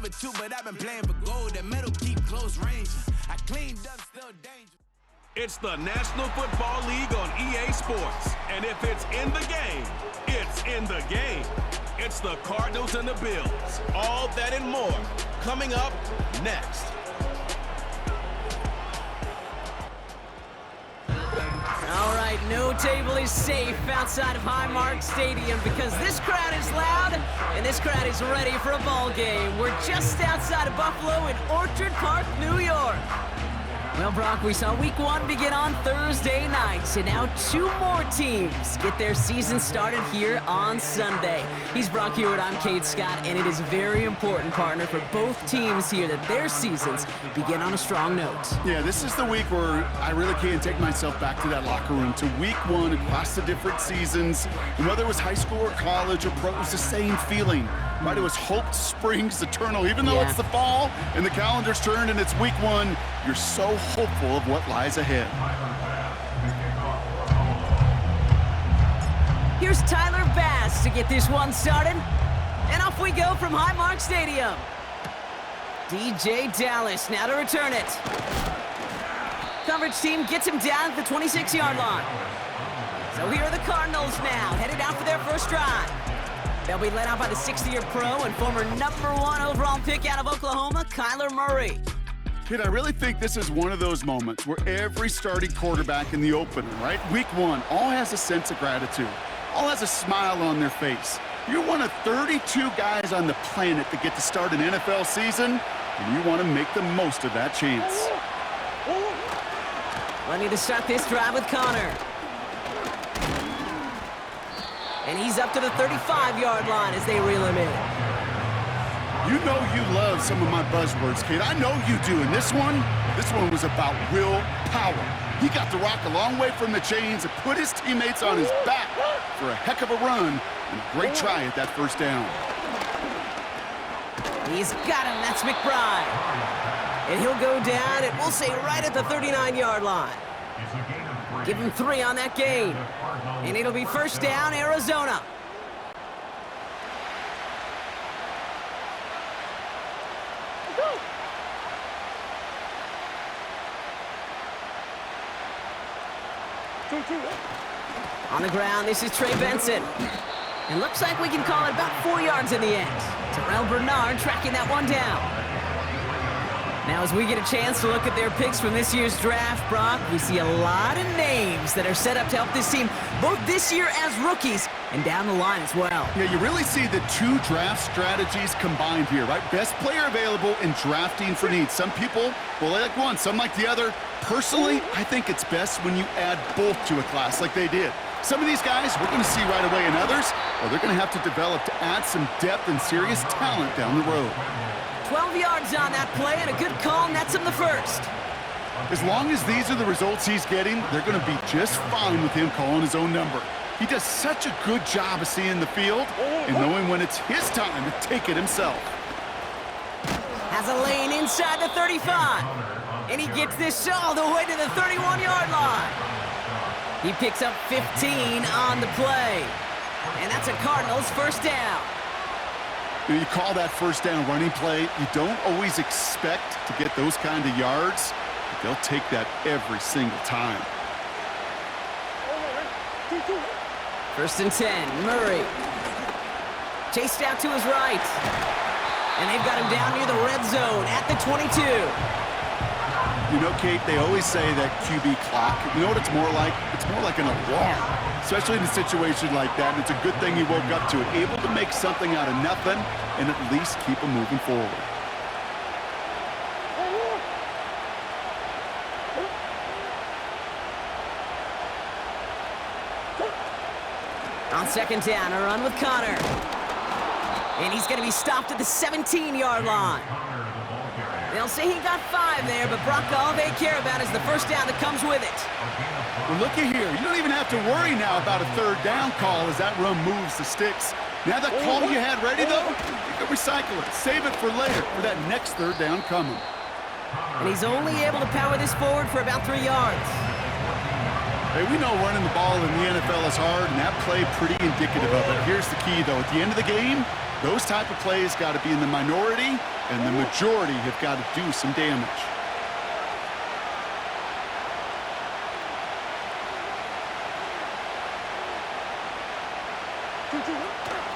silver too, but I've been playing for gold. That metal keep close range. I cleaned up, still dangerous. It's the National Football League on EA Sports. And if it's in the game, it's in the game. It's the Cardinals and the Bills. All that and more coming up next. All right, no table is safe outside of Highmark Stadium because this crowd is loud and this crowd is ready for a ball game. We're just outside of Buffalo in Orchard Park, New York. Well, Brock, we saw week one begin on Thursday night, and now two more teams get their season started here on Sunday. He's Brock Hewitt, I'm Cade Scott, and it is very important, partner, for both teams here that their seasons begin on a strong note. Yeah, this is the week where I really can't take myself back to that locker room, to week one across the different seasons. And whether it was high school or college or pro, it was the same feeling. Right, it was hope springs eternal. Even though it's the fall and the calendar's turned and it's week one, you're so hopeful of what lies ahead. Here's Tyler Bass to get this one started. And off we go from Highmark Stadium. DJ Dallas now to return it. Coverage team gets him down at the 26-yard line. So here are the Cardinals now, headed out for their first drive. They'll be led out by the 60-year pro and former #1 overall pick out of Oklahoma, Kyler Murray. Kid, I really think this is one of those moments where every starting quarterback in the opener, right, week one, all has a sense of gratitude, all has a smile on their face. You're one of 32 guys on the planet that get to start an NFL season, and you want to make the most of that chance. Ready to start this drive with Connor. And he's up to the 35-yard line as they reel him in. You know you love some of my buzzwords, kid. I know you do. And this one was about will power. He got the rock a long way from the chains and put his teammates on his back for a heck of a run and a great try at that first down. He's got him. That's McBride. And he'll go down, and we'll say right at the 39-yard line. Give him 3 on that gain. And it'll be first down, Arizona. On the ground, this is Trey Benson. And looks like we can call it about 4 yards in the end. Terrell Bernard tracking that one down. Now, as we get a chance to look at their picks from this year's draft, Brock, we see a lot of names that are set up to help this team, both this year as rookies and down the line as well. Yeah, you really see the two draft strategies combined here, right? Best player available and drafting for needs. Some people will like one, some like the other. Personally, I think it's best when you add both to a class like they did. Some of these guys we're going to see right away, and others, well, they're going to have to develop to add some depth and serious talent down the road. 12 yards on that play, and a good call nets him the first. As long as these are the results he's getting, they're going to be just fine with him calling his own number. He does such a good job of seeing the field and knowing when it's his time to take it himself. Has a lane inside the 35. And he gets this all the way to the 31-yard line. He picks up 15 on the play. And that's a Cardinals first down. You call that first down running play. You don't always expect to get those kind of yards, but they'll take that every single time. First and 10, Murray. Chased out to his right. And they've got him down near the red zone at the 22. You know, Kate, they always say that QB clock, you know what it's more like? It's more like an alarm, especially in a situation like that. And it's a good thing he woke up to it, able to make something out of nothing and at least keep him moving forward. On second down, a run with Connor. And he's going to be stopped at the 17-yard line. They'll say he got 5 there, but Brock, all they care about is the first down that comes with it. Well, looky here. You don't even have to worry now about a third down call as that run moves the sticks. Now that call you had ready, though, you can recycle it. Save it for later for that next third down coming. And he's only able to power this forward for about 3 yards. Hey, we know running the ball in the NFL is hard, and that play pretty indicative of it. Here's the key, though. At the end of the game, Those type of plays got to be in the minority, and the majority have got to do some damage.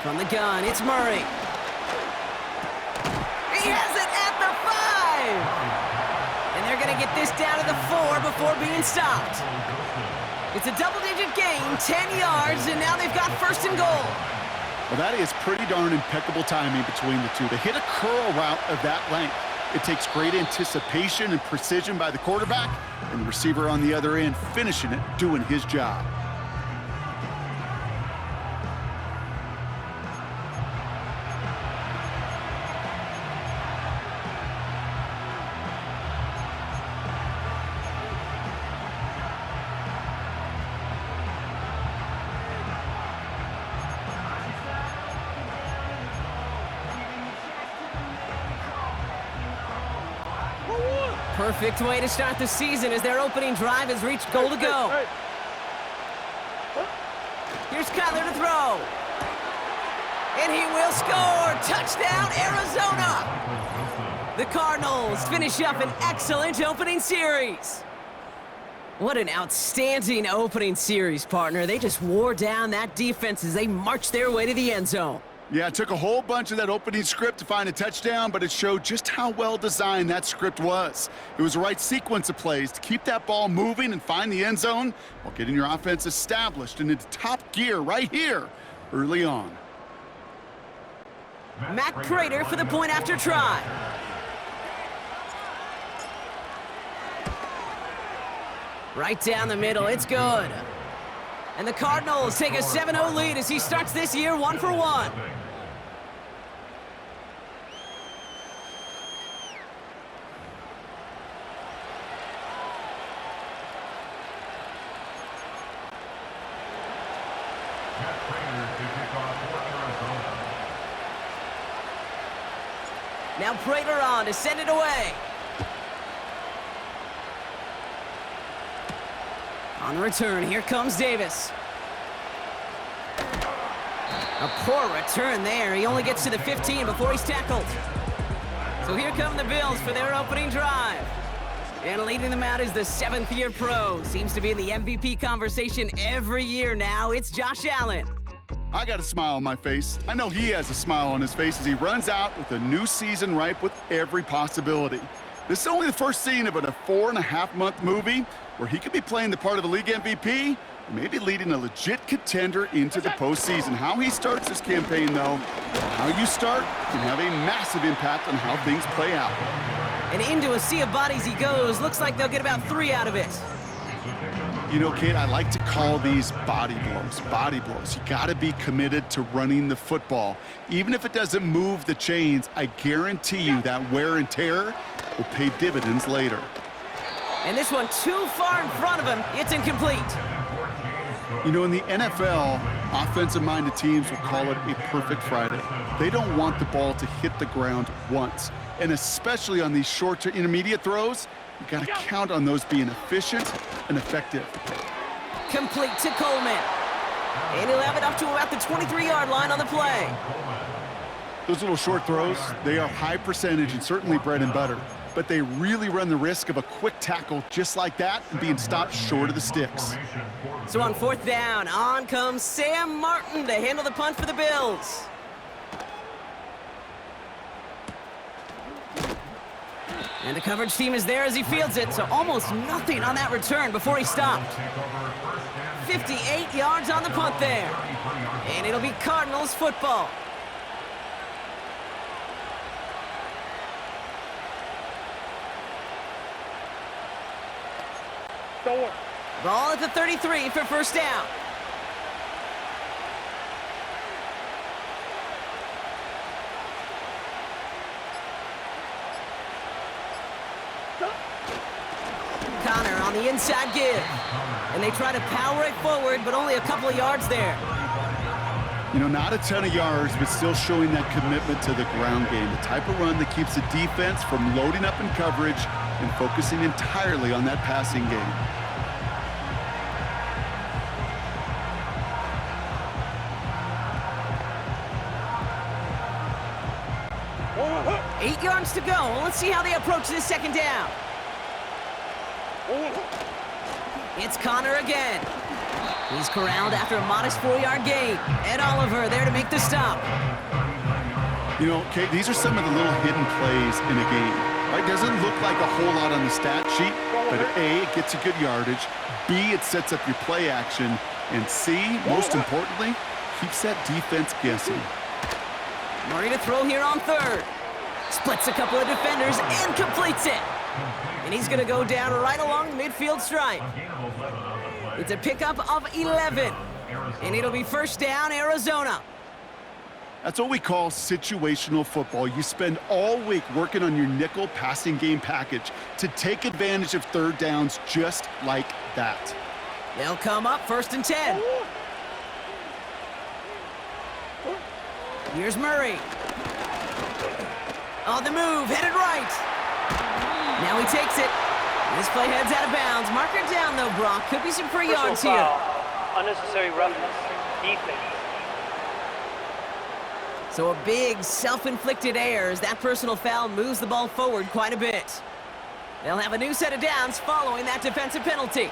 From the gun, it's Murray. He has it at the 5! And they're going to get this down to the 4 before being stopped. It's a double-digit gain, 10 yards, and now they've got first and goal. Well, that is pretty darn impeccable timing between the two. To hit a curl route of that length, it takes great anticipation and precision by the quarterback, and the receiver on the other end finishing it, doing his job. Perfect way to start the season as their opening drive has reached goal to go. Here's Kyler to throw. And he will score! Touchdown, Arizona! The Cardinals finish up an excellent opening series. What an outstanding opening series, partner. They just wore down that defense as they marched their way to the end zone. Yeah, it took a whole bunch of that opening script to find a touchdown, but it showed just how well designed that script was. It was the right sequence of plays to keep that ball moving and find the end zone while getting your offense established and into top gear right here early on. Matt Prater for the point after try. Right down the middle, it's good. And the Cardinals take a 7-0 lead as he starts this year 1 for 1. Now Prater on to send it away. On the return, here comes Davis. A poor return there. He only gets to the 15 before he's tackled. So here come the Bills for their opening drive. And leading them out is the 7th-year pro. Seems to be in the MVP conversation every year now. It's Josh Allen. I got a smile on my face. I know he has a smile on his face as he runs out with a new season ripe with every possibility. This is only the first scene of a 4.5-month movie where he could be playing the part of the league MVP, or maybe leading a legit contender into the postseason. How he starts this campaign, though, how you start can have a massive impact on how things play out. And into a sea of bodies he goes. Looks like they'll get about 3 out of it. You know, kid, I like to call these body blows. Body blows. You got to be committed to running the football. Even if it doesn't move the chains, I guarantee you that wear and tear will pay dividends later. And this one too far in front of him. It's incomplete. You know, in the NFL, offensive-minded teams will call it a perfect Friday. They don't want the ball to hit the ground once. And especially on these short to intermediate throws, you got to count on those being efficient and effective. Complete to Coleman. And he'll have it up to about the 23-yard line on the play. Those little short throws, they are high percentage and certainly bread and butter. But they really run the risk of a quick tackle just like that and being stopped short of the sticks. So on 4th down, on comes Sam Martin to handle the punt for the Bills. And the coverage team is there as he fields it, so almost nothing on that return before he stopped. 58 yards on the punt there. And it'll be Cardinals football. Ball at the 33 for first down. Connor on the inside give. And they try to power it forward, but only a couple of yards there. You know, not a ton of yards, but still showing that commitment to the ground game. The type of run that keeps the defense from loading up in coverage and focusing entirely on that passing game. 8 yards to go. Let's see how they approach this second down. It's Connor again. He's corralled after a modest 4-yard gain. Ed Oliver there to make the stop. You know, Kate, these are some of the little hidden plays in a game. Right? Doesn't look like a whole lot on the stat sheet, but A, it gets you good yardage. B, it sets up your play action. And C, most importantly, keeps that defense guessing. Murray to throw here on third. Splits a couple of defenders and completes it. And he's going to go down right along the midfield stripe. It's a pickup of 11. And it'll be first down, Arizona. That's what we call situational football. You spend all week working on your nickel passing game package to take advantage of third downs just like that. They'll come up first and 10. Here's Murray. On the move, headed right. Now he takes it. This play heads out of bounds. Marker down, though, Brock. Could be some free yards here. Unnecessary roughness. Defense. So a big self-inflicted error as that personal foul moves the ball forward quite a bit. They'll have a new set of downs following that defensive penalty.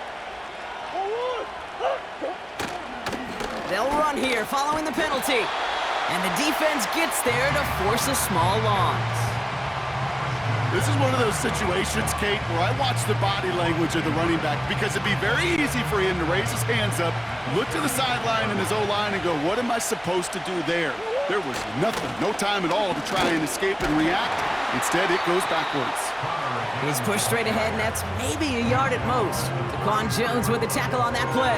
They'll run here following the penalty. And the defense gets there to force a small loss. This is one of those situations, Kate, where I watch the body language of the running back because it'd be very easy for him to raise his hands up, look to the sideline and his O-line and go, what am I supposed to do there? There was nothing, no time at all to try and escape and react. Instead, it goes backwards. He's pushed straight ahead, and that's maybe a yard at most. Daquan Jones with the tackle on that play.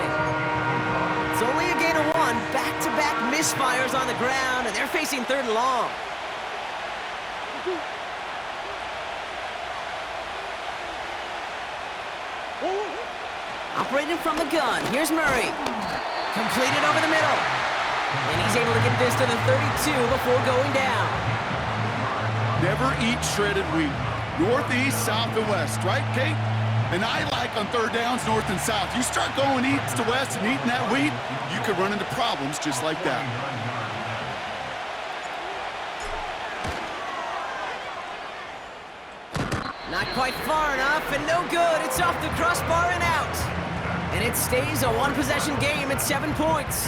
It's only a gain of 1. Back-to-back misfires on the ground, and they're facing third and long. Operating from the gun, here's Murray. Completed over the middle. And he's able to get this to the 32 before going down. Never eat shredded wheat. Northeast, south, and west, right, Kate? And I like on third downs, north and south. You start going east to west and eating that wheat, you could run into problems just like that. Not quite far enough, and no good. It's off the crossbar and out. And it stays a one-possession game at 7 points.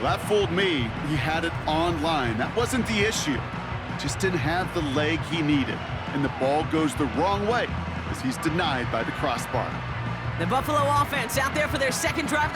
Well, that fooled me. He had it online. That wasn't the issue. He just didn't have the leg he needed. And the ball goes the wrong way as he's denied by the crossbar. The Buffalo offense out there for their second drive.